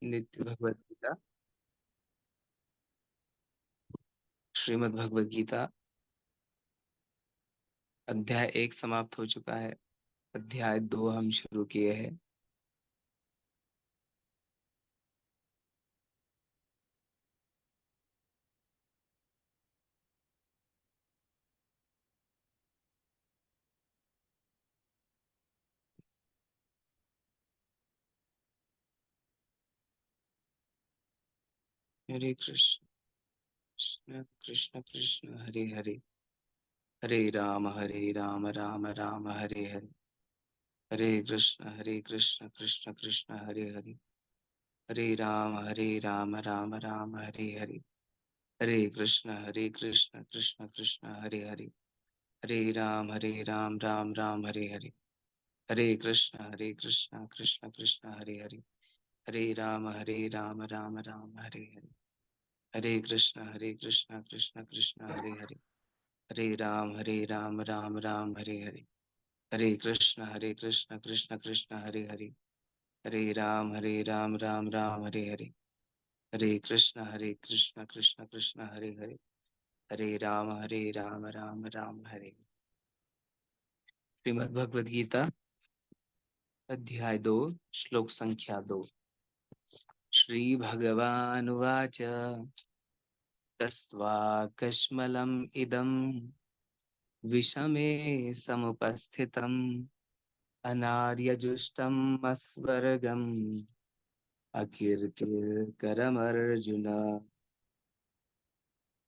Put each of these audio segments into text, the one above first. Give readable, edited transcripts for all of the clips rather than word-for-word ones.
नित्य भगवत गीता, श्रीमद् भगवत गीता अध्याय 1 समाप्त हो चुका है। अध्याय 2 हम शुरू किए हैं। हरे कृष्ण कृष्ण कृष्ण कृष्ण हरे हरे, हरे राम राम राम हरे हरे, हरे कृष्ण कृष्ण कृष्ण हरे हरे, हरे राम राम राम हरे हरे, हरे कृष्ण कृष्ण कृष्ण हरे हरे, हरे राम राम राम हरे हरे, हरे कृष्ण कृष्ण कृष्ण हरे हरे, हरे राम राम राम हरे हरे, हरे कृष्ण कृष्ण कृष्ण हरे हरे, हरे राम राम राम हरे हरे, हरे कृष्ण कृष्ण कृष्ण हरे हरे, हरे राम राम राम हरे हरे, हरे कृष्ण कृष्ण कृष्ण हरे हरे, हरे राम राम राम हरे हरे। श्रीमद् भगवद गीता अध्याय 2 श्लोक संख्या 2। श्री भगवानुवाच तस्त्वाकश्मलम् इदम् विषमे समुपस्थितम् अनार्यजुष्टम् अस्वर्गम् अकीर्तिकरमर्जुन।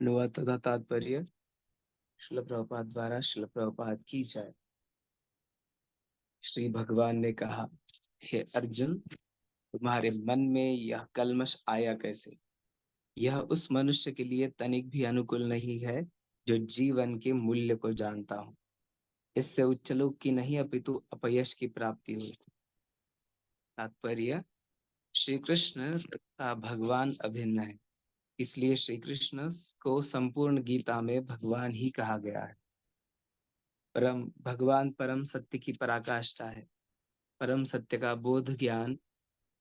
अनुवाद तथा तात्पर्य। श्रील प्रभुपाद द्वारा श्रील प्रभुपाद की जय। श्री भगवान ने कहा, हे अर्जुन, तुम्हारे मन में यह कल्मश आया कैसे? यह उस मनुष्य के लिए तनिक भी अनुकूल नहीं है जो जीवन के मूल्य को जानता हो। इससे उच्चलोक की नहीं अपितु अपयश की प्राप्ति हुई। तात्पर्य। श्री कृष्ण तथा भगवान अभिन्न है, इसलिए श्री कृष्ण को संपूर्ण गीता में भगवान ही कहा गया है। भगवान परम सत्य की पराकाष्ठा है। परम सत्य का बोध ज्ञान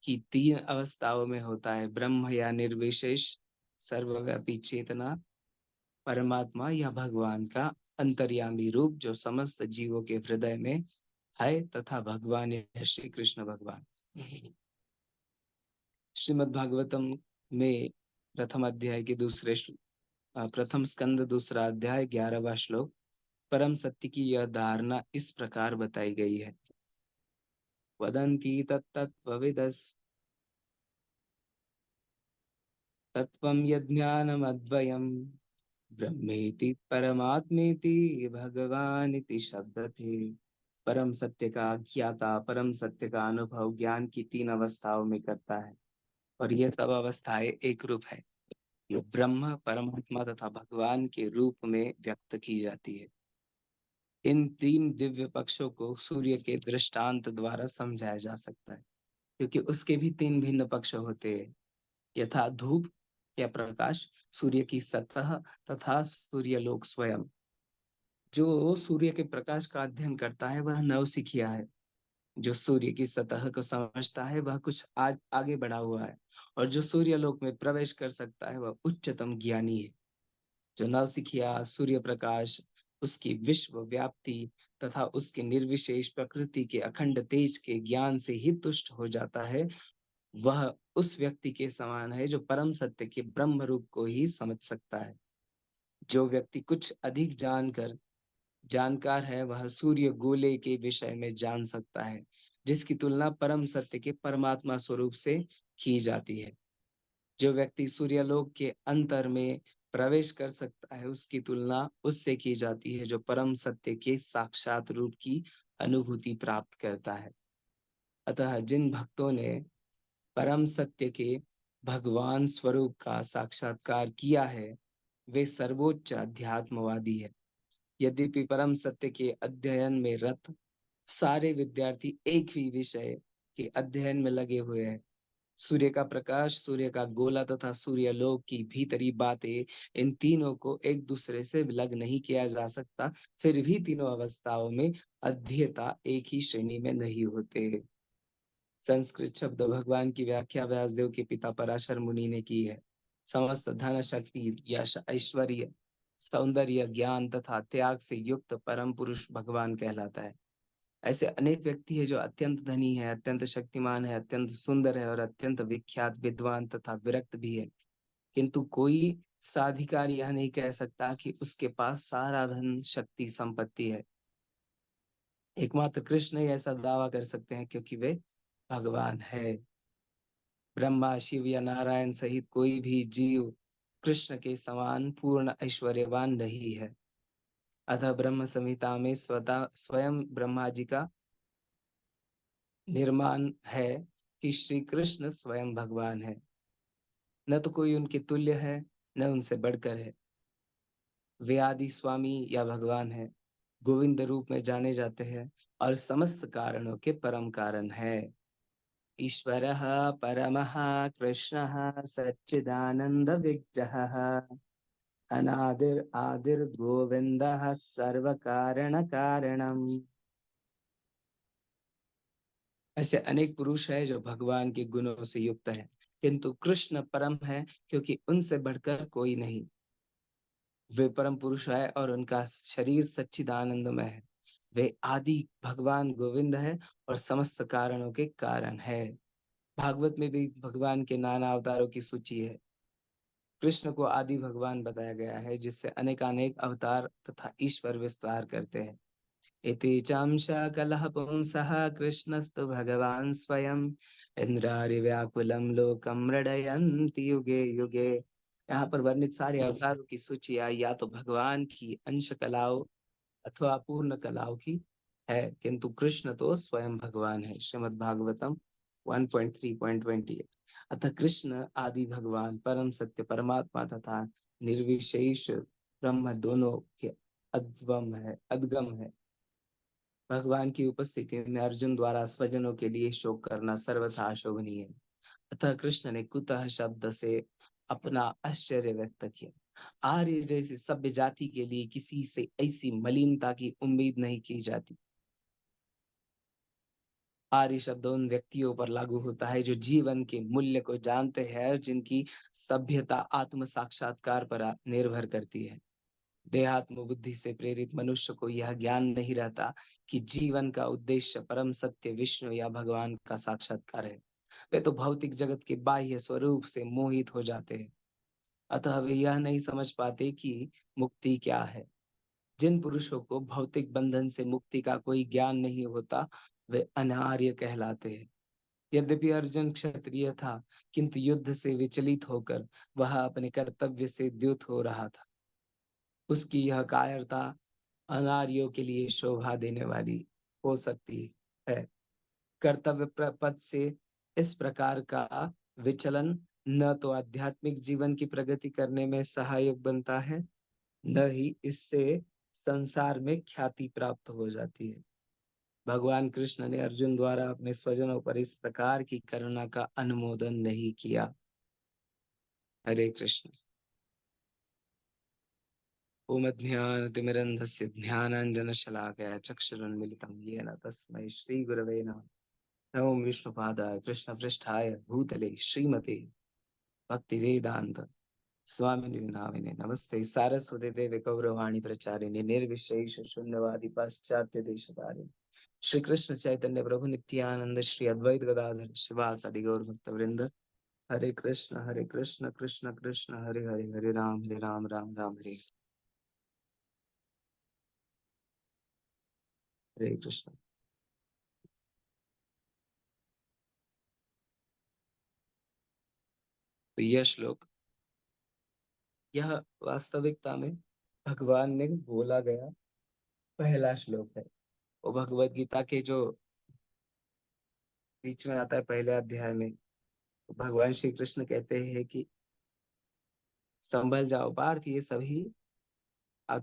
की 3 अवस्थाओं में होता है, ब्रह्म या निर्विशेष सर्वव्यापी चेतना, परमात्मा या भगवान का अंतर्यामी रूप जो समस्त जीवों के हृदय में है, तथा भगवान या श्री कृष्ण भगवान। श्रीमद् भागवतम में प्रथम अध्याय के प्रथम स्कंद दूसरा अध्याय 11वां श्लोक परम सत्य की यह धारणा इस प्रकार बताई गई है। वदन्ति तत्तत्त्वविदस् तत्त्वं यज्ञानमद्वयम् ब्रह्मेति परमात्मेति भगवानिति शब्दते। परम सत्य का ज्ञाता परम सत्य का अनुभव ज्ञान की 3 अवस्थाओं में करता है, और ये सब अवस्थाएं एक रूप है, जो ब्रह्म, परमात्मा तथा भगवान के रूप में व्यक्त की जाती है। इन 3 दिव्य पक्षों को सूर्य के दृष्टांत द्वारा समझाया जा सकता है, क्योंकि उसके भी 3 भिन्न पक्ष होते हैं, यथा धूप या प्रकाश, सूर्य की सतह तथा सूर्यलोक स्वयं। जो सूर्य के प्रकाश का अध्ययन करता है वह नवसिखिया है। जो सूर्य की सतह को समझता है वह कुछ आज आगे बढ़ा हुआ है, और जो सूर्यलोक में प्रवेश कर सकता है वह उच्चतम ज्ञानी है। जो नवसिखिया सूर्य प्रकाश, उसकी विश्व व्याप्ति तथा उसके निर्विशेष प्रकृति के अखंड तेज के ज्ञान से ही तुष्ट हो जाता है, वह उस व्यक्ति के समान है जो परम सत्य के ब्रह्म रूप को ही समझ सकता है। जो व्यक्ति कुछ अधिक जानकार है, वह सूर्य गोले के विषय में जान सकता है, जिसकी तुलना परम सत्य के परमात्मा स्वरूप से की जाती है। जो व्यक्ति सूर्यलोक के अंतर में प्रवेश कर सकता है, उसकी तुलना उससे की जाती है जो परम सत्य के साक्षात रूप की अनुभूति प्राप्त करता है। अतः जिन भक्तों ने परम सत्य के भगवान स्वरूप का साक्षात्कार किया है, वे सर्वोच्च अध्यात्मवादी है। यद्यपि परम सत्य के अध्ययन में रत सारे विद्यार्थी एक ही विषय के अध्ययन में लगे हुए हैं, सूर्य का प्रकाश, सूर्य का गोला तथा सूर्यलोक की भीतरी बातें, इन तीनों को एक दूसरे से विलग नहीं किया जा सकता, फिर भी तीनों अवस्थाओं में अध्येता एक ही श्रेणी में नहीं होते। संस्कृत शब्द भगवान की व्याख्या व्यासदेव के पिता पराशर मुनि ने की है। समस्त धन, शक्ति, यश, ऐश्वर्य, सौंदर्य, ज्ञान तथा त्याग से युक्त परम पुरुष भगवान कहलाता है। ऐसे अनेक व्यक्ति है जो अत्यंत धनी है, अत्यंत शक्तिमान है, अत्यंत सुंदर है और अत्यंत विख्यात, विद्वान तथा विरक्त भी है, किंतु कोई साधिकार यह नहीं कह सकता कि उसके पास सारा धन, शक्ति, संपत्ति है। एकमात्र कृष्ण ही ऐसा दावा कर सकते हैं, क्योंकि वे भगवान है। ब्रह्मा, शिव या नारायण सहित कोई भी जीव कृष्ण के समान पूर्ण ऐश्वर्यवान नहीं है। अतः ब्रह्म संहिता में स्वतः स्वयं ब्रह्मा जी का निर्माण है कि श्री कृष्ण स्वयं भगवान है। न तो कोई उनके तुल्य है, न उनसे बढ़कर है। वे आदि स्वामी या भगवान है, गोविंद रूप में जाने जाते हैं और समस्त कारणों के परम कारण है। ईश्वरः परमः कृष्णः सच्चिदानंद विग्रहः अनादिर आदिर गोविंदः सर्व कारण कारणम। ऐसे अनेक पुरुष है जो भगवान के गुणों से युक्त है, किंतु कृष्ण परम है, क्योंकि उनसे बढ़कर कोई नहीं। वे परम पुरुष है और उनका शरीर सच्चिदानंदमय है। वे आदि भगवान गोविंद है और समस्त कारणों के कारण है। भागवत में भी भगवान के नाना अवतारों की सूची है। कृष्ण को आदि भगवान बताया गया है, जिससे अनेकानेक अवतार तथा ईश्वर विस्तार करते हैं। इति चांशा कलह पुंसः कृष्णस्तु भगवान स्वयं इंद्रारिव्याकुलं लोकं मृडयन्ति युगे युगे। यहाँ पर वर्णित सारे अवतारों की सूची आई या तो भगवान की अंश कलाओं अथवा पूर्ण कलाओं की है, किंतु कृष्ण तो स्वयं भगवान है। श्रीमद् भागवतम 1.3.28। अतः कृष्ण आदि भगवान, परम सत्य परमात्मा तथा निर्विशेष ब्रह्म दोनों के अद्गम है। भगवान की उपस्थिति में अर्जुन द्वारा स्वजनों के लिए शोक करना सर्वथा अशोभनीय है। अतः कृष्ण ने कुतः शब्द से अपना आश्चर्य व्यक्त किया। आर्य जैसी सभ्य जाति के लिए किसी से ऐसी मलिनता की उम्मीद नहीं की जाती। आर्य शब्द उन व्यक्तियों पर लागू होता है जो जीवन के मूल्य को जानते हैं और जिनकी सभ्यता आत्म साक्षात्कार पर निर्भर करती है। देहात्म बुद्धि से प्रेरित मनुष्य को यह ज्ञान नहीं रहता कि जीवन का उद्देश्य परम सत्य विष्णु या भगवान का साक्षात्कार है। वे तो भौतिक जगत के बाह्य स्वरूप से मोहित हो जाते हैं। अतः वे यह नहीं समझ पाते कि मुक्ति क्या है। जिन पुरुषों को भौतिक बंधन से मुक्ति का कोई ज्ञान नहीं होता, वे अनार्य कहलाते हैं। यद्यपि अर्जुन क्षत्रिय था, किंतु युद्ध से विचलित होकर वह अपने कर्तव्य से द्युत हो रहा था। उसकी यह कायरता अनार्यों के लिए शोभा देने वाली हो सकती है। कर्तव्य पथ से इस प्रकार का विचलन न तो आध्यात्मिक जीवन की प्रगति करने में सहायक बनता है, न ही इससे संसार में ख्याति प्राप्त हो जाती है। भगवान कृष्ण ने अर्जुन द्वारा अपने स्वजनों पर इस प्रकार की करुणा का अनुमोदन नहीं किया। हरे कृष्ण। ओम ज्ञानतिमिरन्धस्य ज्ञानाञ्जनशलाकया चक्षुरुन्मिलितं येन तस्मै श्रीगुरवे नमः। नमो विष्णुपादाय कृष्णपृष्ठाय भूतले श्रीमते भक्तिवेदांत स्वामिने नामिने नमस्ते सारस्वते देवे गौरवाणी प्रचारिणे निर्विशेष शून्यवादी पाश्चात्य देशकारिणे श्री कृष्ण चैतन्य प्रभु नित्यानंद श्री अद्वैत गदाधर शिवासादि गौर भक्त वृंद। हरे कृष्ण कृष्ण कृष्ण हरे हरे, हरे राम राम राम हरे हरे कृष्ण। तो यह श्लोक, यह वास्तविकता में भगवान ने बोला गया पहला श्लोक है। वो भगवत गीता के जो बीच में आता है पहले अध्याय में, तो भगवान श्री कृष्ण कहते हैं कि संभल जाओ पार्थ, ये सभी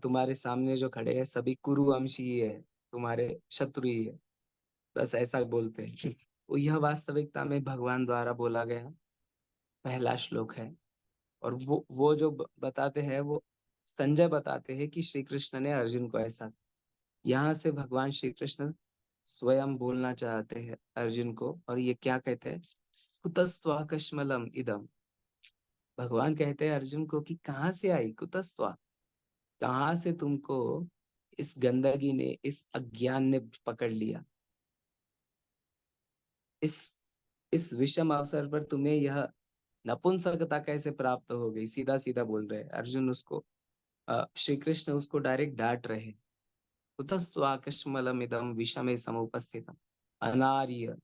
तुम्हारे सामने जो खड़े हैं सभी कुरुवंशी ही है, तुम्हारे शत्रु ही है। बस ऐसा बोलते हैं। वो यह वास्तविकता में भगवान द्वारा बोला गया पहला श्लोक है। और वो जो बताते हैं, वो संजय बताते हैं कि श्री कृष्ण ने अर्जुन को ऐसा, यहाँ से भगवान श्री कृष्ण स्वयं बोलना चाहते हैं अर्जुन को, और ये क्या कहते हैं, कुतस्त्वाकश्मलम इदम। भगवान कहते हैं अर्जुन को कि कहाँ से आई कुतस्त्वा, कहाँ से तुमको इस गंदगी ने, इस अज्ञान ने पकड़ लिया, इस इस विषम अवसर पर तुम्हें यह नपुंसकता कैसे प्राप्त हो गई। सीधा सीधा बोल रहे हैं अर्जुन उसको, श्री कृष्ण उसको डायरेक्ट डांट रहे हैं। कुतस्त्वाकश्मलमिदं विषमे समुपस्थितम अनार्य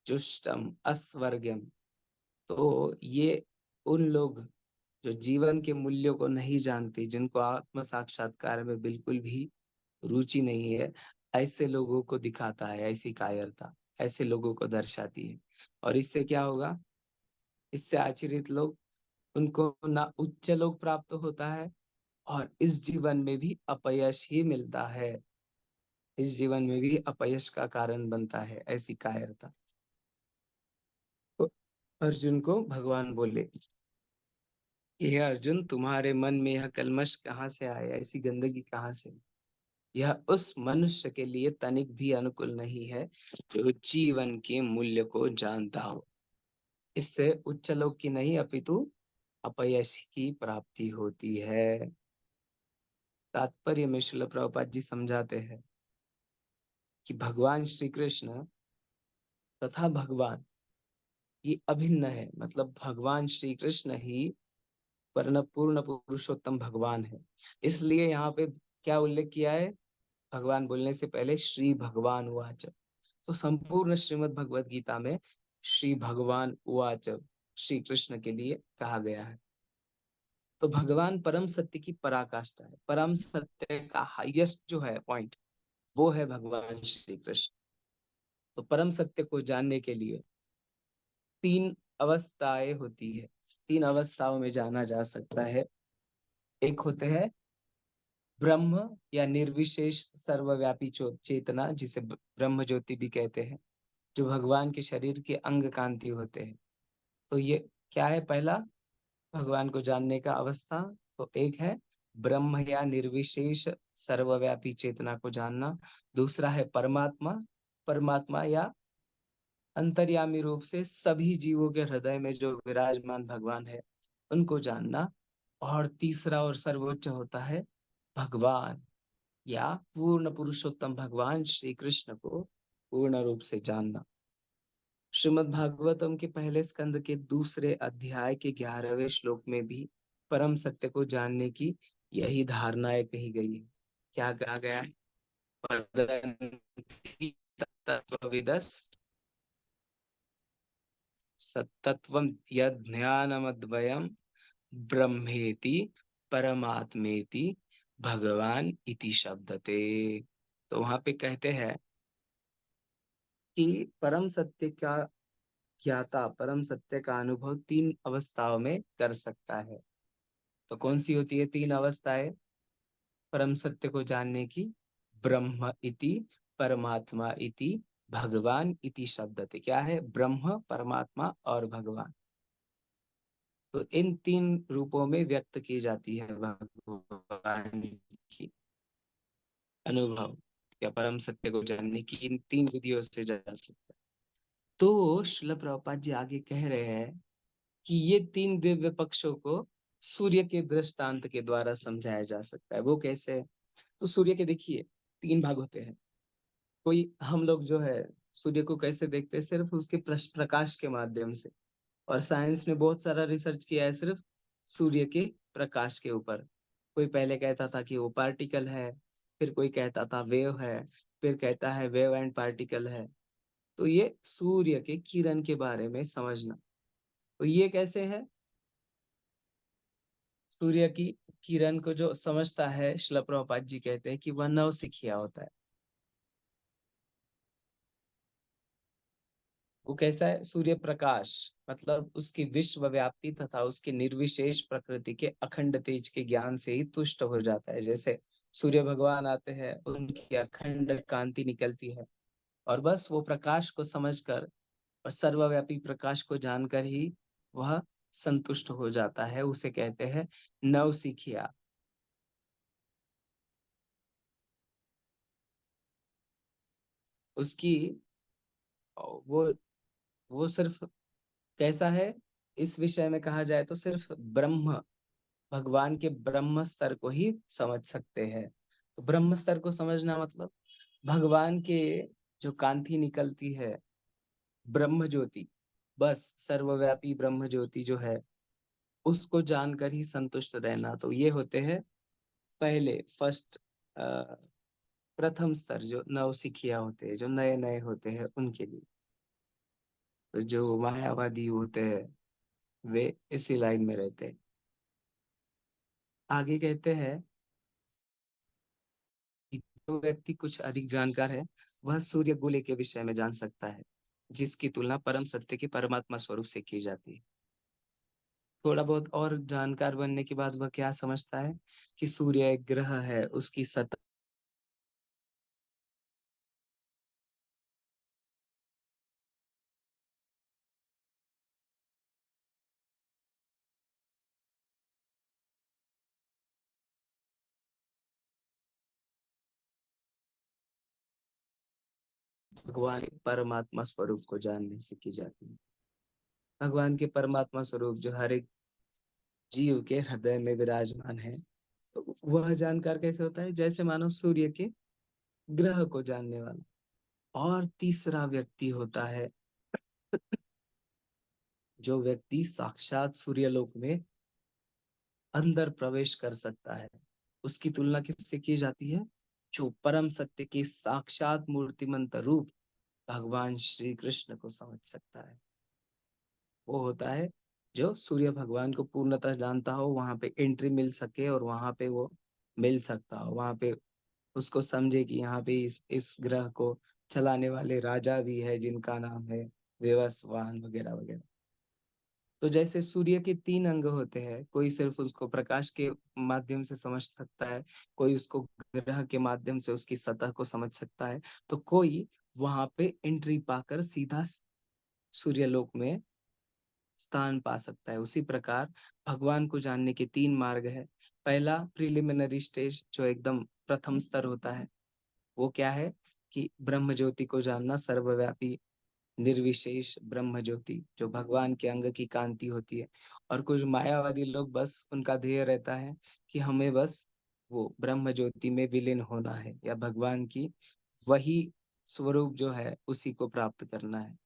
जुष्टम अस्वर्ग्यम। तो ये उन लोग जो जीवन के मूल्यों को नहीं जानते, जिनको आत्म साक्षात्कार में बिल्कुल भी रुचि नहीं है, ऐसे लोगों को दिखाता है, ऐसी कायरता ऐसे लोगों को दर्शाती है। और इससे क्या होगा, इससे आचरित लोग, उनको ना उच्च लोक प्राप्त होता है, और इस जीवन में भी अपयश ही मिलता है, इस जीवन में भी अपयश का कारण बनता है ऐसी कायरता। तो अर्जुन को भगवान बोले, ये अर्जुन, तुम्हारे मन में यह कल्मश कहाँ से आया, ऐसी गंदगी कहाँ से। यह उस मनुष्य के लिए तनिक भी अनुकूल नहीं है जो जीवन के मूल्य को जानता हो। इससे उच्च लोक की नहीं अपितु अपयश की प्राप्ति होती है। तात्पर्य में श्रील प्रभुपाद जी समझाते हैं कि भगवान श्री कृष्ण तथा भगवान ये अभिन्न है, मतलब भगवान श्री कृष्ण ही वर्ण पूर्ण पुरुषोत्तम भगवान है। इसलिए यहाँ पे क्या उल्लेख किया है, भगवान बोलने से पहले श्री भगवान उवाच। तो संपूर्ण श्रीमद् भगवद गीता में श्री भगवान उवाच श्री कृष्ण के लिए कहा गया है। तो भगवान परम सत्य की पराकाष्ठा है, परम सत्य का हाईएस्ट जो है पॉइंट, वो है भगवान श्री कृष्ण। तो परम सत्य को जानने के लिए तीन अवस्थाएं होती है, तीन अवस्थाओं में जाना जा सकता है। एक होते हैं ब्रह्म या निर्विशेष सर्वव्यापी चेतना, जिसे ब्रह्म ज्योति भी कहते हैं, जो भगवान के शरीर के अंग कांति होते हैं। तो ये क्या है, पहला भगवान को जानने का अवस्था। तो एक है ब्रह्म या निर्विशेष सर्वव्यापी चेतना को जानना। दूसरा है परमात्मा, परमात्मा या अंतर्यामी रूप से सभी जीवों के हृदय में जो विराजमान भगवान है, उनको जानना। और तीसरा और सर्वोच्च होता है भगवान या पूर्ण पुरुषोत्तम भगवान श्री कृष्ण को पूर्ण रूप से जानना। श्रीमद् भागवतम के पहले स्कंद के दूसरे अध्याय के 11वें श्लोक में भी परम सत्य को जानने की यही धारणाएं कही गई है। क्या कहा गया है, वदन्ति तत्त्वविदस् सत्तत्वं यज्ञानमद्वयम् ब्रह्मेति परमात्मेति भगवान इति शब्दते। तो वहां पे कहते हैं कि परम सत्य का ज्ञाता परम सत्य का अनुभव तीन अवस्थाओं में कर सकता है। तो कौन सी होती है तीन अवस्थाएं परम सत्य को जानने की, ब्रह्म इति परमात्मा इति भगवान इति शब्दते। क्या है, ब्रह्म, परमात्मा और भगवान। तो इन तीन रूपों में व्यक्त की जाती है भगवान की अनुभव या परम सत्य को जानने की, इन तीन विधियों से जान सकते हैं। तो श्रील प्रभुपाद जी आगे कह रहे हैं कि ये तीन दिव्य पक्षों को सूर्य के दृष्टांत के द्वारा समझाया जा सकता है। वो कैसे है, तो सूर्य के देखिए तीन भाग होते हैं। कोई हम लोग जो है सूर्य को कैसे देखते हैं, सिर्फ उसके प्रकाश के माध्यम से। और साइंस ने बहुत सारा रिसर्च किया है सिर्फ सूर्य के प्रकाश के ऊपर। कोई पहले कहता था कि वो पार्टिकल है, फिर कोई कहता था वेव है, फिर कहता है वेव एंड पार्टिकल है। तो ये सूर्य के किरण के बारे में समझना। तो ये कैसे है, सूर्य की किरण को जो समझता है, श्रील प्रभुपाद जी कहते हैं कि वह नवसिखिया होता है। वो कैसा है, सूर्य प्रकाश, मतलब उसकी विश्व व्याप्ति तथा उसके निर्विशेष प्रकृति के अखंड तेज के ज्ञान से ही तुष्ट हो जाता है। जैसे सूर्य भगवान आते हैं, उनकी अखंड कांति निकलती है, और बस वो प्रकाश को समझकर और सर्वव्यापी प्रकाश को जानकर ही वह संतुष्ट हो जाता है। उसे कहते हैं नवसिखिया। उसकी वो वो सिर्फ कैसा है, इस विषय में कहा जाए तो सिर्फ ब्रह्म, भगवान के ब्रह्म स्तर को ही समझ सकते हैं। तो ब्रह्म स्तर को समझना मतलब भगवान के जो कांति निकलती है, ब्रह्म ज्योति, बस सर्वव्यापी ब्रह्म ज्योति जो है, उसको जानकर ही संतुष्ट रहना। तो ये होते हैं पहले फर्स्ट, प्रथम स्तर, जो नवसिखिया होते हैं, जो नए नए होते हैं उनके लिए। तो जो मायावादी होते हैं वे इसी लाइन में रहते हैं। आगे कहते हैं कि जो व्यक्ति कुछ अधिक जानकार है वह सूर्य गोले के विषय में जान सकता है, जिसकी तुलना परम सत्य के परमात्मा स्वरूप से की जाती है। थोड़ा बहुत और जानकार बनने के बाद वह क्या समझता है कि सूर्य एक ग्रह है, उसकी सतह भगवान के परमात्मा स्वरूप को जानने से की जाती है। भगवान के परमात्मा स्वरूप जो हर एक जीव के हृदय में विराजमान है, तो वह जानकार कैसे होता है, जैसे मानो सूर्य के ग्रह को जानने वाला। और तीसरा व्यक्ति होता है जो व्यक्ति साक्षात सूर्यलोक में अंदर प्रवेश कर सकता है। उसकी तुलना किससे की जाती है, जो परम सत्य के साक्षात मूर्तिमंत रूप भगवान श्री कृष्ण को समझ सकता है। वो होता है जो सूर्य भगवान को पूर्णतः जानता हो, वहां पे एंट्री मिल सके और वहां पे वो मिल सकता हो, वहां पे उसको समझे कि यहाँ पे इस ग्रह को चलाने वाले राजा भी है जिनका नाम है विवस्वान वगैरह वगैरह। तो जैसे सूर्य के तीन अंग होते हैं, कोई सिर्फ उसको प्रकाश के माध्यम से समझ सकता है, कोई उसको ग्रह के माध्यम से उसकी सतह को समझ सकता है, तो कोई वहां पे एंट्री पाकर सीधा सूर्यलोक में स्थान पा सकता है। उसी प्रकार भगवान को जानने के तीन मार्ग है। पहला प्रिलिमिनरी स्टेज, जो एकदम प्रथम स्तर होता है, वो क्या है कि ब्रह्म ज्योति को जानना, सर्वव्यापी निर्विशेष ब्रह्म ज्योति जो भगवान के अंग की कांति होती है। और कुछ मायावादी लोग बस उनका ध्येय रहता है कि हमें बस वो ब्रह्म ज्योति में विलीन होना है, या भगवान की वही स्वरूप जो है उसी को प्राप्त करना है,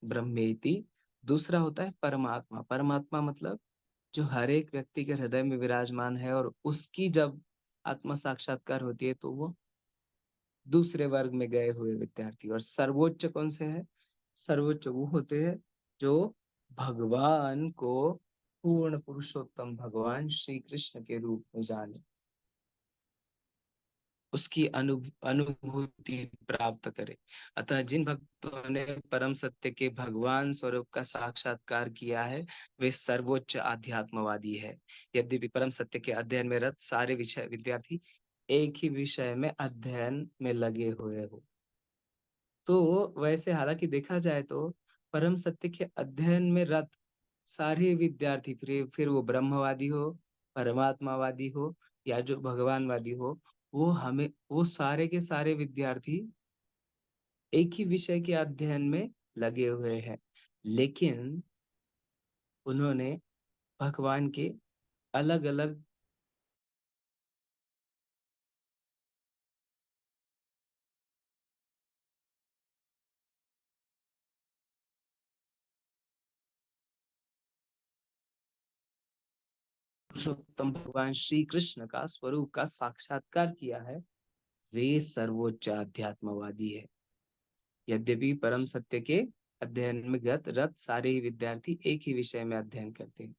ब्रह्मेति। दूसरा होता है परमात्मा। परमात्मा मतलब जो हर एक व्यक्ति के हृदय में विराजमान है, और उसकी जब आत्म साक्षात्कार होती है तो वो दूसरे वर्ग में गए हुए विद्यार्थी। और सर्वोच्च कौन से है, सर्वोच्च वो होते हैं जो भगवान को पूर्ण पुरुषोत्तम भगवान श्री कृष्ण के रूप में जाने, उसकी अनुभूति प्राप्त करे। अतः जिन भक्तों ने परम सत्य के भगवान स्वरूप का साक्षात्कार किया है, वे सर्वोच्च आध्यात्मवादी है। यद्यपि परम सत्य के अध्ययन में रत सारे विषय विद्यार्थी एक ही विषय में अध्ययन में लगे हुए हो, तो वैसे हालांकि देखा जाए तो परम सत्य के अध्ययन में रत सारे विद्यार्थी, फिर वो ब्रह्मवादी हो, परमात्मावादी हो, या जो भगवानवादी हो, वो सारे के सारे विद्यार्थी एक ही विषय के अध्ययन में लगे हुए हैं। लेकिन उन्होंने भगवान के अलग अलग पुरुषोत्तम भगवान श्री कृष्ण का स्वरूप का साक्षात्कार किया है, वे सर्वोच्च अध्यात्मवादी है। यद्यपि परम सत्य के अध्ययन में गत रत सारे ही विद्यार्थी एक ही विषय में अध्ययन करते हैं।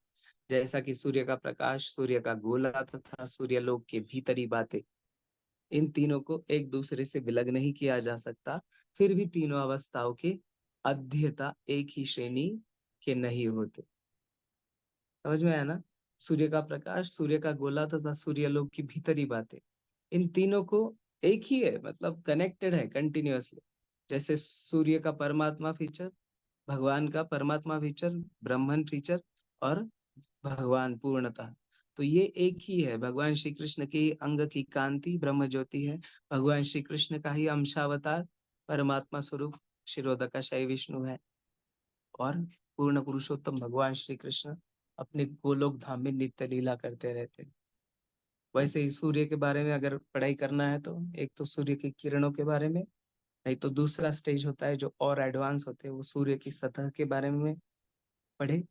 जैसा कि सूर्य का प्रकाश, सूर्य का गोला तथा सूर्यलोक के भीतरी बातें, इन तीनों को एक दूसरे से विलग नहीं किया जा सकता, फिर भी तीनों अवस्थाओं के अध्येता एक ही श्रेणी के नहीं होते। समझ में आया ना? सूर्य का प्रकाश, सूर्य का गोला तथा सूर्यलोक की भीतरी बातें, इन तीनों को एक ही है, मतलब कनेक्टेड है कंटिन्यूअसली। जैसे सूर्य का परमात्मा फीचर, भगवान का परमात्मा फीचर, ब्रह्मन फीचर, और भगवान पूर्णतः, तो ये एक ही है। भगवान श्री कृष्ण के अंग की कांति ब्रह्म ज्योति है, भगवान श्री कृष्ण का ही अंशावतार परमात्मा स्वरूप शिरोदकाशायी विष्णु है, और पूर्ण पुरुषोत्तम भगवान श्री कृष्ण अपने गोलोक धाम में नित्य लीला करते रहते हैं। वैसे ही सूर्य के बारे में अगर पढ़ाई करना है तो एक तो सूर्य की किरणों के बारे में, नहीं तो दूसरा स्टेज होता है जो और एडवांस होते हैं, वो सूर्य की सतह के बारे में पढ़े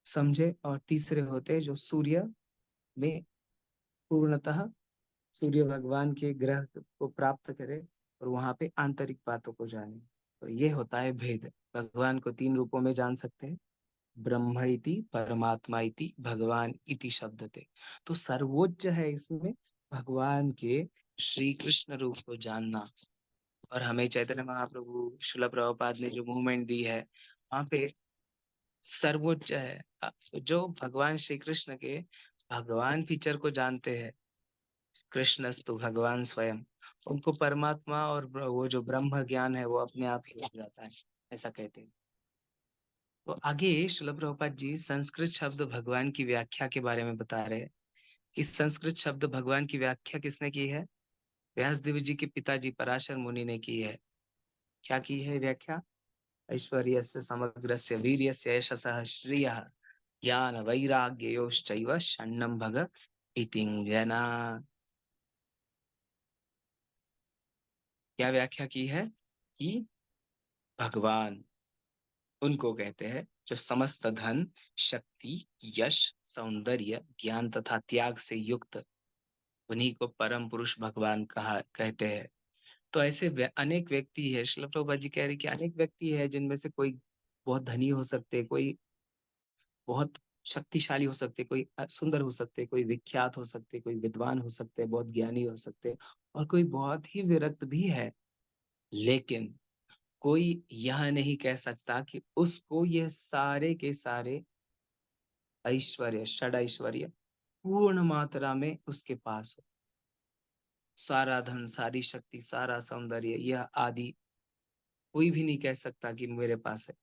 समझे, और तीसरे होते हैं जो सूर्य में पूर्णतः सूर्य भगवान के ग्रह को प्राप्त करे और वहां पे आंतरिक बातों को जाने। तो ये होता है भेद। भगवान को तीन रूपों में जान सकते हैं, ब्रह्म इति, परमात्मा इति, भगवान इति शब्द थे। तो सर्वोच्च है इसमें भगवान के श्री कृष्ण रूप को जानना। और हमें चैतन्य महाप्रभु श्रील प्रभुपाद ने जो मूवमेंट दी है, वहां पे सर्वोच्च है जो भगवान श्री कृष्ण के भगवान फीचर को जानते हैं, कृष्णस्तु भगवान स्वयं, उनको परमात्मा और वो जो ब्रह्म ज्ञान है वो अपने आप ही हो जाता है, ऐसा कहते हैं। तो आगे श्रील प्रभुपाद जी संस्कृत शब्द भगवान की व्याख्या के बारे में बता रहे हैं कि संस्कृत शब्द भगवान की व्याख्या किसने की है? व्यासदेव जी के पिताजी पराशर मुनि ने की है। क्या की है व्याख्या? ऐश्वर्यस्य समग्रस्य वीर्यस्य यशसः श्रियः ज्ञान वैराग्ययोश्चैव षण्णं भग इतिंगना। क्या व्याख्या की है कि भगवान उनको कहते हैं जो समस्त धन, शक्ति, यश, सौंदर्य, ज्ञान तथा त्याग से युक्त, उन्हीं को परम पुरुष भगवान कहा कहते हैं। तो ऐसे अनेक व्यक्ति है, श्रील प्रभुपाद जी कह रहे कि अनेक व्यक्ति है जिनमें से कोई बहुत धनी हो सकते, कोई बहुत शक्तिशाली हो सकते, कोई सुंदर हो सकते, कोई विख्यात हो सकते, कोई विद्वान हो सकते, बहुत ज्ञानी हो सकते, और कोई बहुत ही विरक्त भी है। लेकिन कोई यह नहीं कह सकता कि उसको ये सारे के सारे ऐश्वर्य, षड ऐश्वर्य पूर्ण मात्रा में उसके पास हो। सारा धन, सारी शक्ति, सारा सौंदर्य, यह आदि कोई भी नहीं कह सकता कि मेरे पास है।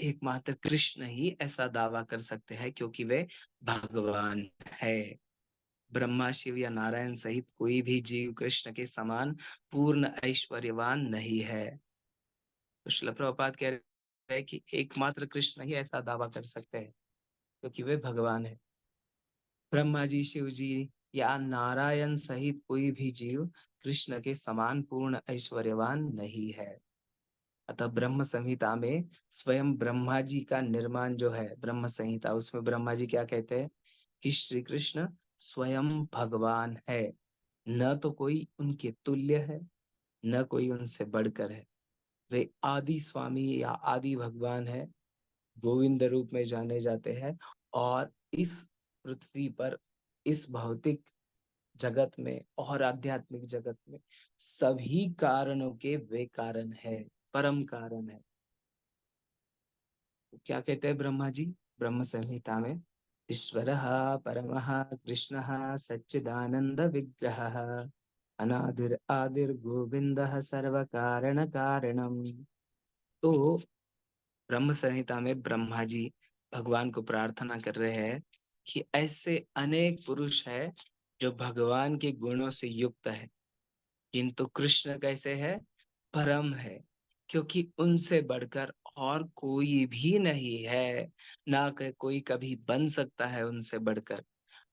एकमात्र कृष्ण ही ऐसा दावा कर सकते हैं क्योंकि वे भगवान है। ब्रह्मा, शिव या नारायण सहित कोई भी जीव कृष्ण के समान पूर्ण ऐश्वर्यवान नहीं है। तो श्रील प्रभुपाद कह रहे हैं कि एकमात्र कृष्ण ही ऐसा दावा कर सकते हैं क्योंकि वे भगवान है। ब्रह्मा जी, शिव जी या नारायण सहित कोई भी जीव कृष्ण के समान पूर्ण ऐश्वर्यवान नहीं है। अतः ब्रह्म संहिता में स्वयं ब्रह्मा जी का निर्माण जो है, ब्रह्म संहिता, उसमें ब्रह्मा जी क्या कहते हैं कि श्री कृष्ण स्वयं भगवान है, न तो कोई उनके तुल्य है, न कोई उनसे बढ़कर है। वे आदि स्वामी या आदि भगवान है, गोविंद रूप में जाने जाते हैं, और इस पृथ्वी पर, इस भौतिक जगत में और आध्यात्मिक जगत में सभी कारणों के वे कारण है, परम कारण है। क्या कहते हैं ब्रह्मा जी ब्रह्म संहिता में? ईश्वरः परमः कृष्णः सच्चिदानंद विग्रहः अनादिर आदिर गोविंदः सर्व कारण कारणम। तो ब्रह्म संहिता में ब्रह्मा जी भगवान को प्रार्थना कर रहे हैं कि ऐसे अनेक पुरुष है जो भगवान के गुणों से युक्त है, किंतु कृष्ण कैसे है? परम है, क्योंकि उनसे बढ़कर और कोई भी नहीं है, ना कोई कभी बन सकता है उनसे बढ़कर।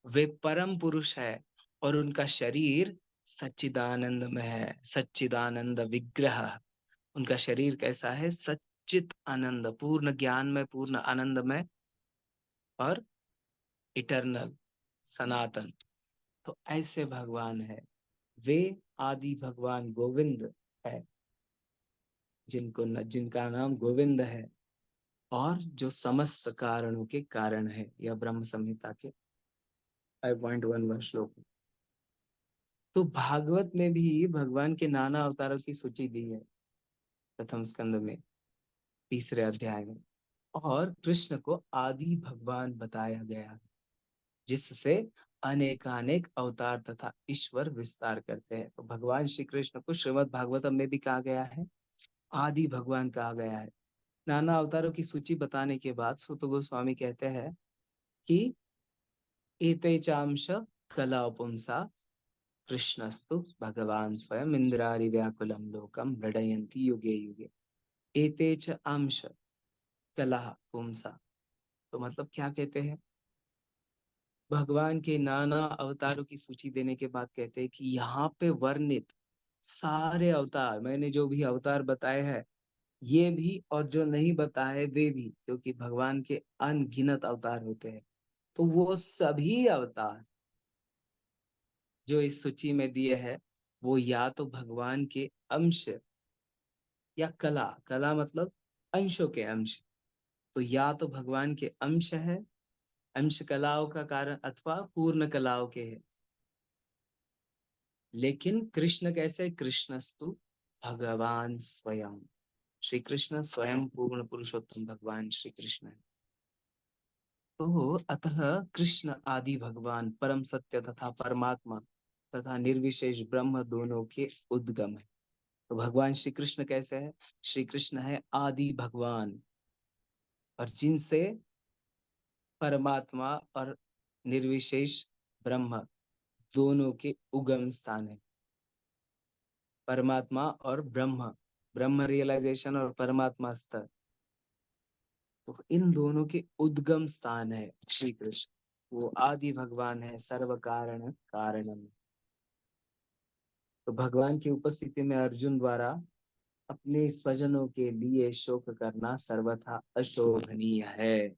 वे परम पुरुष है, और उनका शरीर सच्चिदानंद में है, सच्चिदानंद विग्रह। उनका शरीर कैसा है? सच्चित आनंद, पूर्ण ज्ञान में, पूर्ण आनंद में, और इटर्नल, सनातन। तो ऐसे भगवान है वे। आदि भगवान गोविंद है, जिनका नाम गोविंद है, और जो समस्त कारणों के कारण है। यह ब्रह्म संहिता के 5.11 श्लोक। तो भागवत में भी भगवान के नाना अवतारों की सूची दी है, प्रथम स्कंद में, तीसरे अध्याय में। और कृष्ण को आदि भगवान बताया गया है, जिससे अनेकानेक अवतार तथा ईश्वर विस्तार करते हैं। तो भगवान श्री कृष्ण को श्रीमद् भागवतम में भी कहा गया है, आदि भगवान कहा गया है। नाना अवतारों की सूची बताने के बाद सूत गोस्वामी कहते हैं कि एते चांश कला पुंसा कृष्णस्तु भगवान स्वयं इंद्रारि व्याकुलं लोकम मृडयन्ति युगे युगे एते च अंश कलह पुंसा। तो मतलब क्या कहते हैं, भगवान के नाना अवतारों की सूची देने के बाद कहते हैं कि यहाँ पे वर्णित सारे अवतार, मैंने जो भी अवतार बताए हैं ये भी और जो नहीं बताए वे भी, क्योंकि भगवान के अनगिनत अवतार होते हैं, तो वो सभी अवतार जो इस सूची में दिए हैं वो या तो भगवान के अंश या कला, कला मतलब अंशों के अंश, तो या तो भगवान के अंश है, अंश कलाओं का कारण, अथवा पूर्ण कलाओं के है। लेकिन कृष्ण कैसे, कृष्णस्तु भगवान स्वयं, श्री कृष्ण स्वयं पूर्ण पुरुषोत्तम भगवान श्री कृष्ण है। तो अतः कृष्ण आदि भगवान परम सत्य तथा परमात्मा तथा निर्विशेष ब्रह्म दोनों के उद्गम है। तो भगवान श्री कृष्ण कैसे है, श्री कृष्ण है आदि भगवान, और जिनसे परमात्मा और निर्विशेष ब्रह्म दोनों के उगम स्थान है। परमात्मा और ब्रह्म, ब्रह्म रियलाइजेशन और परमात्मा स्तर, तो इन दोनों के उद्गम स्थान है श्री कृष्ण। वो आदि भगवान है, सर्व कारण कारणम। तो भगवान की उपस्थिति में अर्जुन द्वारा अपने स्वजनों के लिए शोक करना सर्वथा अशोभनीय है।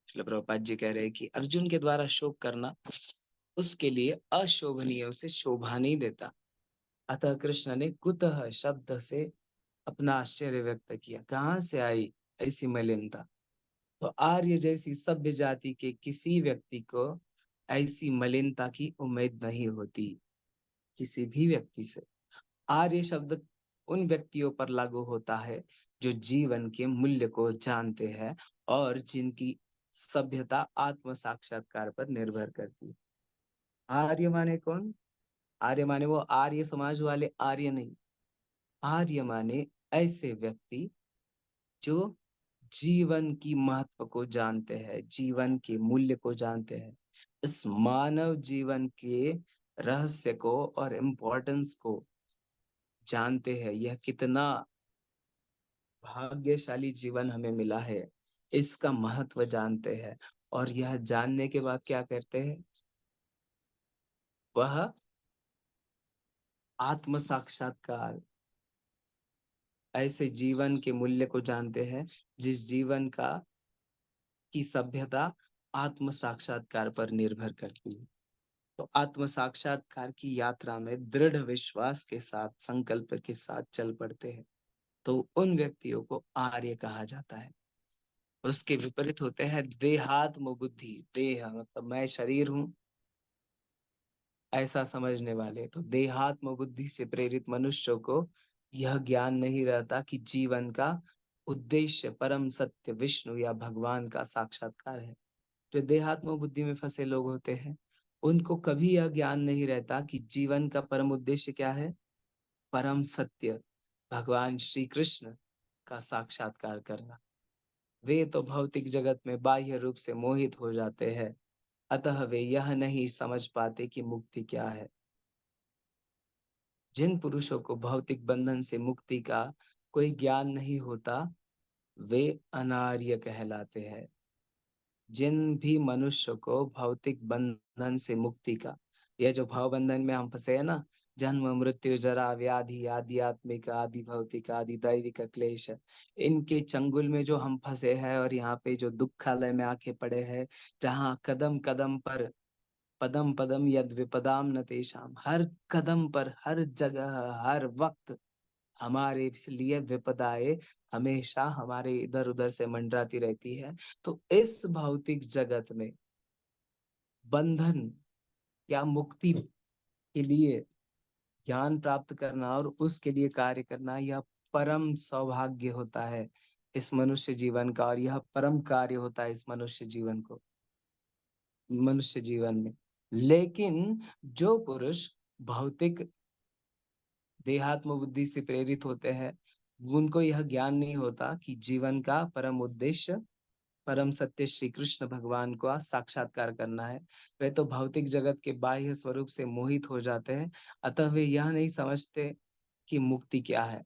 श्रील प्रभुपाद जी कह रहे हैं कि अर्जुन के द्वारा शोक करना उसके लिए अशोभनीय, उसे शोभा नहीं देता। अतः कृष्ण ने कुतः शब्द से अपना आश्चर्य व्यक्त किया, कहाँ से आई ऐसी मलिनता। तो आर्य जैसी सभ्य जाति के किसी व्यक्ति को ऐसी मलिनता की उम्मीद नहीं होती, किसी भी व्यक्ति से। आर्य शब्द उन व्यक्तियों पर लागू होता है जो जीवन के मूल्य को जानते हैं और जिनकी सभ्यता आत्म साक्षात्कार पर निर्भर करती है। आर्य माने कौन, आर्य माने वो आर्य समाज वाले आर्य नहीं, आर्य माने ऐसे व्यक्ति जो जीवन की महत्व को जानते हैं, जीवन के मूल्य को जानते हैं, इस मानव जीवन के रहस्य को और इम्पोर्टेंस को जानते हैं। यह कितना भाग्यशाली जीवन हमें मिला है, इसका महत्व जानते हैं। और यह जानने के बाद क्या करते हैं, वह आत्म साक्षात्कार, ऐसे जीवन के मूल्य को जानते हैं जिस जीवन का की सभ्यता आत्म साक्षात्कार पर निर्भर करती है। तो आत्म साक्षात्कार की यात्रा में दृढ़ विश्वास के साथ, संकल्प के साथ चल पड़ते हैं, तो उन व्यक्तियों को आर्य कहा जाता है। उसके विपरीत होते हैं देहात्म बुद्धि, देह मतलब मैं शरीर हूँ ऐसा समझने वाले। तो देहात्म बुद्धि से प्रेरित मनुष्यों को यह ज्ञान नहीं रहता कि जीवन का उद्देश्य परम सत्य विष्णु या भगवान का साक्षात्कार है। जो देहात्म बुद्धि में फंसे लोग होते हैं उनको कभी यह ज्ञान नहीं रहता कि जीवन का परम उद्देश्य क्या है, परम सत्य भगवान श्री कृष्ण का साक्षात्कार करना। वे तो भौतिक जगत में बाह्य रूप से मोहित हो जाते हैं, अतः वे यह नहीं समझ पाते कि मुक्ति क्या है। जिन पुरुषों को भौतिक बंधन से मुक्ति का कोई ज्ञान नहीं होता वे अनार्य कहलाते हैं। जिन भी मनुष्य को भौतिक बंधन से मुक्ति का, यह जो भाव बंधन में हम फंसे हैं ना, जन्म मृत्यु जरा व्याधि आदि आत्मिक आदि भौतिक आदि दैविक क्लेश, इनके चंगुल में जो हम फंसे हैं और यहाँ पे जो दुखालय में आके पड़े हैं, जहाँ कदम कदम पर पदम पदम यद विपदाम न तेषाम, हर कदम पर हर जगह हर वक्त हमारे लिए विपदाएं हमेशा हमारे इधर उधर से मंडराती रहती है। तो इस भौतिक जगत में बंधन या मुक्ति के लिए ज्ञान प्राप्त करना और उसके लिए कार्य करना, यह परम सौभाग्य होता है इस मनुष्य जीवन का, और यह परम कार्य होता है इस मनुष्य जीवन में। लेकिन जो पुरुष भौतिक देहात्म बुद्धि से प्रेरित होते हैं उनको यह ज्ञान नहीं होता कि जीवन का परम उद्देश्य परम सत्य श्री कृष्ण भगवान को साक्षात्कार करना है, वे तो भौतिक जगत के बाह्य स्वरूप से मोहित हो जाते हैं, अतः वे यह नहीं समझते कि मुक्ति क्या है।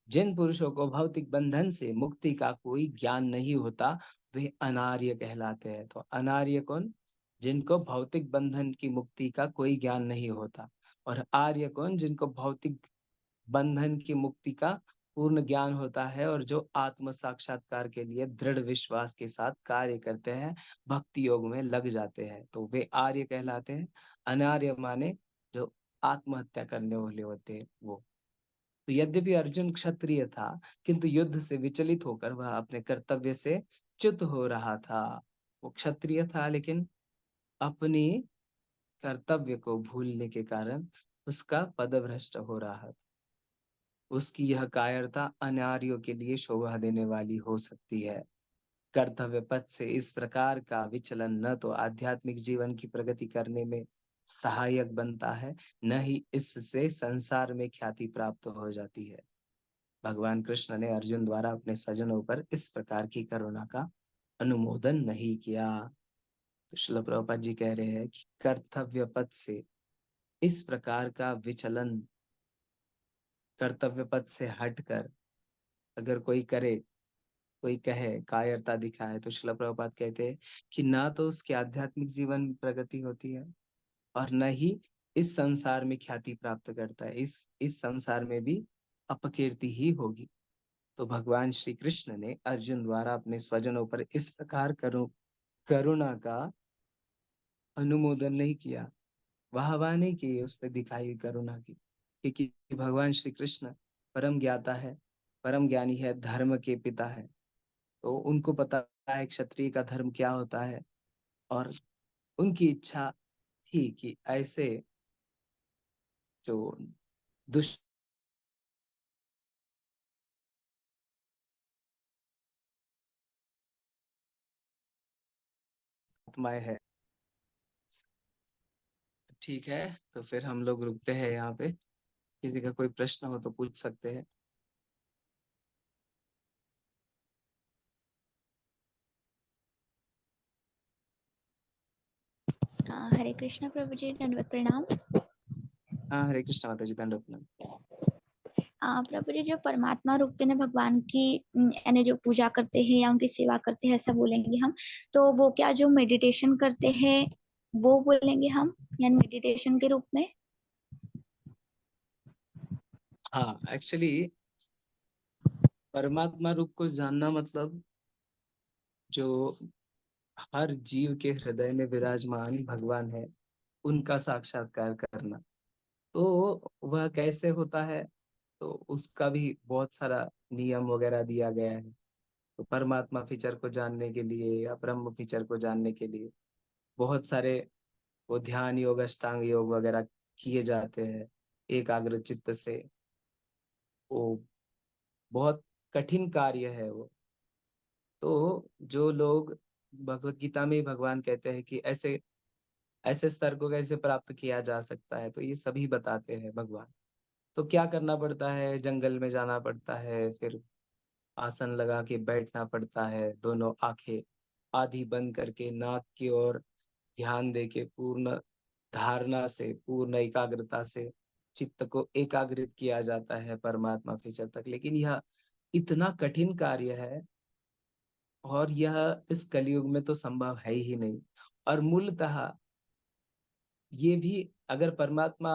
जिन पुरुषों को भौतिक बंधन से मुक्ति का कोई ज्ञान नहीं होता, वे अनार्य कहलाते हैं। तो अनार्य कौन? जिनको भौतिक बंधन की मुक्ति का कोई ज्ञान नहीं होता। और आर्य कौन? जिनको भौतिक बंधन की मुक्ति का पूर्ण ज्ञान होता है और जो आत्म साक्षात्कार के लिए दृढ़ विश्वास के साथ कार्य करते हैं, भक्ति योग में लग जाते हैं, तो वे आर्य कहलाते हैं। अनार्य माने जो आत्महत्या करने वाले होते हैं वो। तो यद्यपि अर्जुन क्षत्रिय था, किंतु युद्ध से विचलित होकर वह अपने कर्तव्य से च्युत हो रहा था। वो क्षत्रिय था, लेकिन अपनी कर्तव्य को भूलने के कारण उसका पदभ्रष्ट हो रहा था। उसकी यह कायरता अनार्यों के लिए शोभा देने वाली हो सकती है। कर्तव्य पथ से इस प्रकार का विचलन न तो आध्यात्मिक जीवन की प्रगति करने में सहायक बनता है, न ही इससे संसार में ख्याति प्राप्त हो जाती है। भगवान कृष्ण ने अर्जुन द्वारा अपने स्वजनों पर इस प्रकार की करुणा का अनुमोदन नहीं किया। तो श्रील प्रभुपाद जी कह रहे हैं कि कर्तव्य पथ से इस प्रकार का विचलन, कर्तव्य पथ से हटकर अगर कोई करे, कोई कहे, कायरता दिखाए, तो श्रील प्रभुपाद कहते हैं कि ना तो उसके आध्यात्मिक जीवन में प्रगति होती है और न ही इस संसार में ख्याति प्राप्त करता है। इस संसार में भी अपकीर्ति ही होगी। तो भगवान श्री कृष्ण ने अर्जुन द्वारा अपने स्वजनों पर इस प्रकार करुणा का अनुमोदन नहीं किया, वाहवाह नहीं की उसने दिखाई हुई करुणा की, क्योंकि भगवान श्री कृष्ण परम ज्ञाता है, परम ज्ञानी है, धर्म के पिता है। तो उनको पता है क्षत्रिय का धर्म क्या होता है, और उनकी इच्छा थी कि ऐसे जो दुष्ट आत्माएं है। ठीक है, तो फिर हम लोग रुकते हैं यहाँ पे। किसी का कोई प्रश्न हो तो पूछ सकते हैं। हरे कृष्ण प्रभु जी, दंडवत प्रणाम। हाँ, हरे कृष्ण माता जी, दंडवत प्रणाम। प्रभु जी, जो परमात्मा रूप में भगवान की यानी जो पूजा करते हैं या उनकी सेवा करते हैं, ऐसा बोलेंगे हम, तो वो क्या जो मेडिटेशन करते हैं वो बोलेंगे हम, यानी मेडिटेशन के रूप में? हाँ, एक्चुअली परमात्मा रूप को जानना मतलब जो हर जीव के हृदय में विराजमान भगवान है, उनका साक्षात्कार करना। तो वह कैसे होता है, तो उसका भी बहुत सारा नियम वगैरह दिया गया है। तो परमात्मा फीचर को जानने के लिए या ब्रह्म फीचर को जानने के लिए बहुत सारे वो ध्यान योग, अष्टांग योग वगैरह किए जाते हैं एकाग्र चित्त से। वो बहुत कठिन कार्य है वो। तो जो लोग, भगवत गीता में ही भगवान कहते हैं कि ऐसे ऐसे स्तर को कैसे प्राप्त किया जा सकता है, तो ये सभी बताते हैं भगवान। तो क्या करना पड़ता है, जंगल में जाना पड़ता है, फिर आसन लगा के बैठना पड़ता है, दोनों आंखें आधी बंद करके नाक की ओर ध्यान दे के पूर्ण धारणा से, पूर्ण एकाग्रता से चित्त को एकाग्रित किया जाता है परमात्मा फीचर तक। लेकिन यह इतना कठिन कार्य है, और यह इस कलयुग में तो संभव है ही नहीं। और मूलतः ये भी, अगर परमात्मा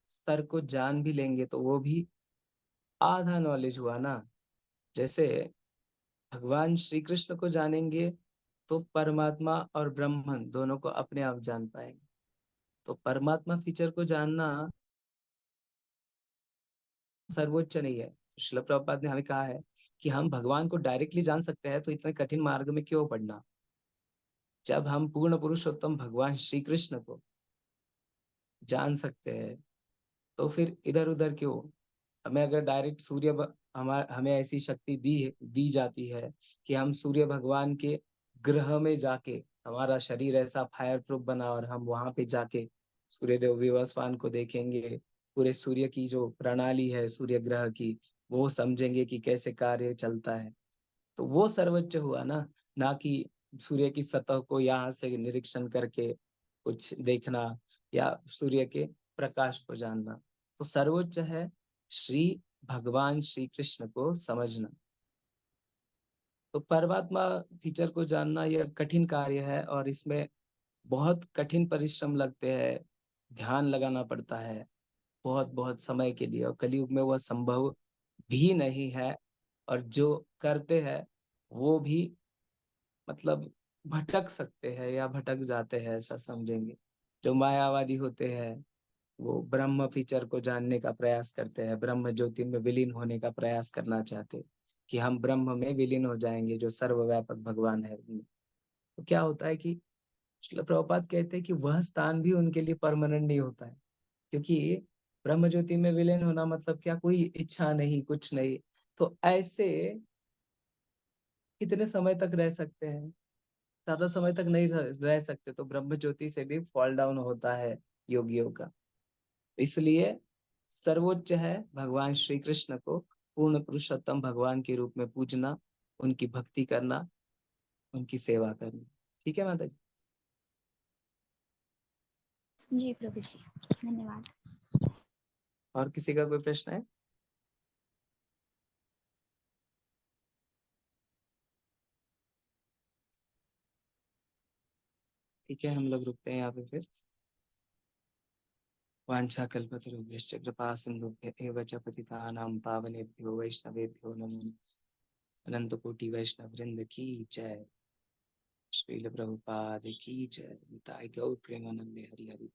स्तर को जान भी लेंगे तो वो भी आधा नॉलेज हुआ ना। जैसे भगवान श्री कृष्ण को जानेंगे तो परमात्मा और ब्रह्मन दोनों को अपने आप जान पाएंगे। तो परमात्मा फीचर को जानना सर्वोच्च नहीं है। श्रील प्रभुपाद ने हमें कहा है कि हम भगवान को डायरेक्टली जान सकते हैं, तो इतने कठिन मार्ग में क्यों पड़ना। जब हम पूर्ण पुरुषोत्तम भगवान श्री कृष्ण को जान सकते हैं, तो फिर इधर उधर क्यों। हमें अगर डायरेक्ट हमें ऐसी शक्ति दी जाती है कि हम सूर्य भगवान के ग्रह में जाके, हमारा शरीर ऐसा फायर प्रूफ बना और हम वहां पे जाके सूर्यदेव विवस्वान को देखेंगे, पूरे सूर्य की जो प्रणाली है सूर्य ग्रह की, वो समझेंगे कि कैसे कार्य चलता है। तो वो सर्वोच्च हुआ ना, ना कि सूर्य की सतह को यहाँ से निरीक्षण करके कुछ देखना या सूर्य के प्रकाश को जानना। तो सर्वोच्च है श्री भगवान श्री कृष्ण को समझना। तो परमात्मा फीचर को जानना यह कठिन कार्य है और इसमें बहुत कठिन परिश्रम लगते हैं, ध्यान लगाना पड़ता है बहुत बहुत समय के लिए, और कलयुग में वह संभव भी नहीं है। और जो करते हैं वो भी मतलब भटक सकते हैं या भटक जाते हैं, ऐसा समझेंगे। जो मायावादी होते हैं वो ब्रह्म फीचर को जानने का प्रयास करते हैं, ब्रह्म ज्योति में विलीन होने का प्रयास करना चाहते हैं कि हम ब्रह्म में विलीन हो जाएंगे जो सर्वव्यापक भगवान है उनमें। तो क्या होता है कि श्रील प्रभुपाद कहते हैं कि वह स्थान भी उनके लिए परमानेंट नहीं होता है, क्योंकि ब्रह्म ज्योति में विलीन होना मतलब क्या, कोई इच्छा नहीं, कुछ नहीं। तो ऐसे कितने समय तक रह सकते हैं? ज्यादा समय तक नहीं रह सकते। तो ब्रह्म ज्योति से भी फॉल डाउन होता है योगियों का। इसलिए सर्वोच्च है भगवान श्री कृष्ण को पूर्ण पुरुषोत्तम भगवान के रूप में पूजना, उनकी भक्ति करना, उनकी सेवा करनी। ठीक है माता जी? जी प्रभु जी, धन्यवाद। और किसी का कोई प्रश्न है? ठीक है, हम लोग रुकते हैं यहाँ पे फिर। वाञ्छाकल्पतरुभ्यश्च कृपा सिन्धुभ्य एव च पतितानां पावनेभ्यो वैष्णवेभ्यो नमो नमः। अनंत कोटि वैष्णव वृंद की जय। श्रील प्रभुपाद की जय। निताय गौर प्रेमानंदे हरि हरि।